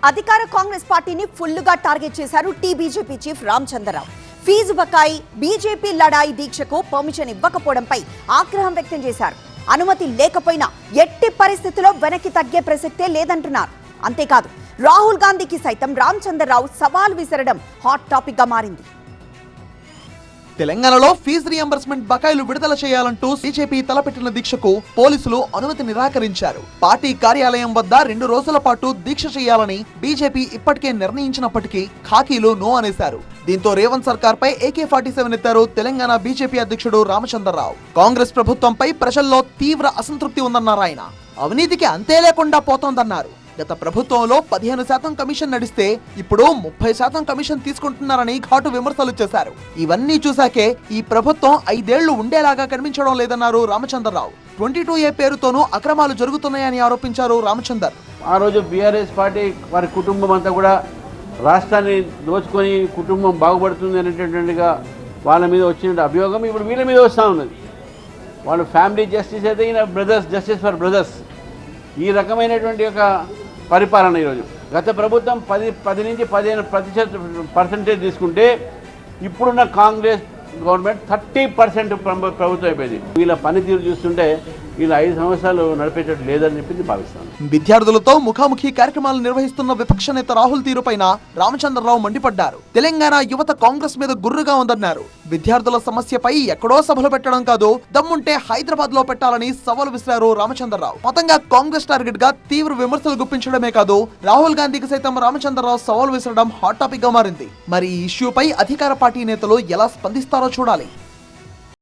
అధికార కాంగ్రెస్ పార్టీని ఫుల్లుగా టార్గెట్ చేశారు టీబీజేపీ చీఫ్ రామచంద్రరావు. ఫీజు బకాయి, బీజేపీ లడాయి దీక్షకు పర్మిషన్ ఇవ్వకపోవడంపై ఆగ్రహం వ్యక్తం చేశారు. అనుమతి లేకపోయినా ఎట్టి పరిస్థితుల్లో వెనక్కి తగ్గే ప్రసక్తే లేదంటున్నారు. అంతేకాదు, రాహుల్ గాంధీకి సైతం రామచంద్రరావు సవాల్ విసరడం హాట్ టాపిక్ గా మారింది. తెలంగాణలో ఫీజు రియంబర్స్మెంట్ బకాయిలు విడుదల చేయాలంటూ బీజేపీ తలపెట్టిన దీక్షకు పోలీసులు అనుమతి నిరాకరించారు. పార్టీ కార్యాలయం వద్ద 2 రోజుల పాటు దీక్ష చేయాలని బీజేపీ ఇప్పటికే నిర్ణయించినప్పటికీ ఖాకీలు నో అనేశారు. దీంతో రేవంత్ సర్కార్ పై AK-47 ఎత్తారు తెలంగాణ బీజేపీ అధ్యక్షుడు రామచంద్రరావు. కాంగ్రెస్ ప్రభుత్వంపై ప్రజల్లో తీవ్ర అసంతృప్తి ఉందన్నారు ఆయన. అవినీతికి అంతే లేకుండా పోతోందన్నారు. గత ప్రభుత్వంలో 15% కమిషన్ నడిస్తే ఇప్పుడు 30% కమిషన్ తీసుకుంటున్నారని ఘాటు విమర్శలు చేశారు. ఇవన్నీ చూశాకే ఈ ప్రభుత్వం 5 ఏళ్లు ఉండేలాగా కనిపించడం లేదన్నారు రామచంద్రరావు. 22A పేరుతోనూ అక్రమాలు జరుగుతున్నాయని ఆరోపించారు రామచందర్. ఆ రోజు బీఆర్ఎస్ పార్టీ వారి కుటుంబం అంతా కూడా రాష్ట్రాన్ని దోచుకొని కుటుంబం బాగుపడుతుంది అనేటటువంటిగా వాళ్ళ మీద వచ్చిన అభియోగం ఇప్పుడు వీళ్ళ మీద వస్తూ ఉన్నది. వాళ్ళు ఫ్యామిలీ జస్టిస్ అయితే ఈయన బ్రదర్స్, జస్టిస్ ఫర్ బ్రదర్స్. ఈ రకమైనటువంటి ఒక పరిపాలన ఈరోజు. గత ప్రభుత్వం 10 నుంచి 15% తీసుకుంటే ఇప్పుడున్న కాంగ్రెస్ గవర్నమెంట్ 30% ప్రభుత్వం అయిపోయింది. వీళ్ళ పనితీరు చూస్తుంటే వీళ్ళు 5 సంవత్సరాలు నడిపేటట్టు లేదని చెప్పి భావిస్తాను. విద్యార్థులతో ముఖాముఖి కార్యక్రమాలు నిర్వహిస్తున్న విపక్ష నేత రాహుల్ తీరుపైన రామచంద్రరావు మండిపడ్డారు. తెలంగాణ యువత కాంగ్రెస్ మీద గుర్రుగా ఉందన్నారు. విద్యార్థుల సమస్యపై ఎక్కడో సభలు పెట్టడం కాదు, దమ్ముంటే హైదరాబాద్ లో పెట్టాలని సవాల్ విసిరారు రామచంద్రరావు. మొత్తంగా కాంగ్రెస్ టార్గెట్ గా తీవ్ర విమర్శలు గుప్పించడమే కాదు, రాహుల్ గాంధీకి సైతం రామచంద్రరావు సవాల్ విసరడం హాట్ టాపిక్ గా మారింది. మరి ఈ ఇష్యూపై అధికార పార్టీ నేతలు ఎలా స్పందిస్తారో చూడాలి.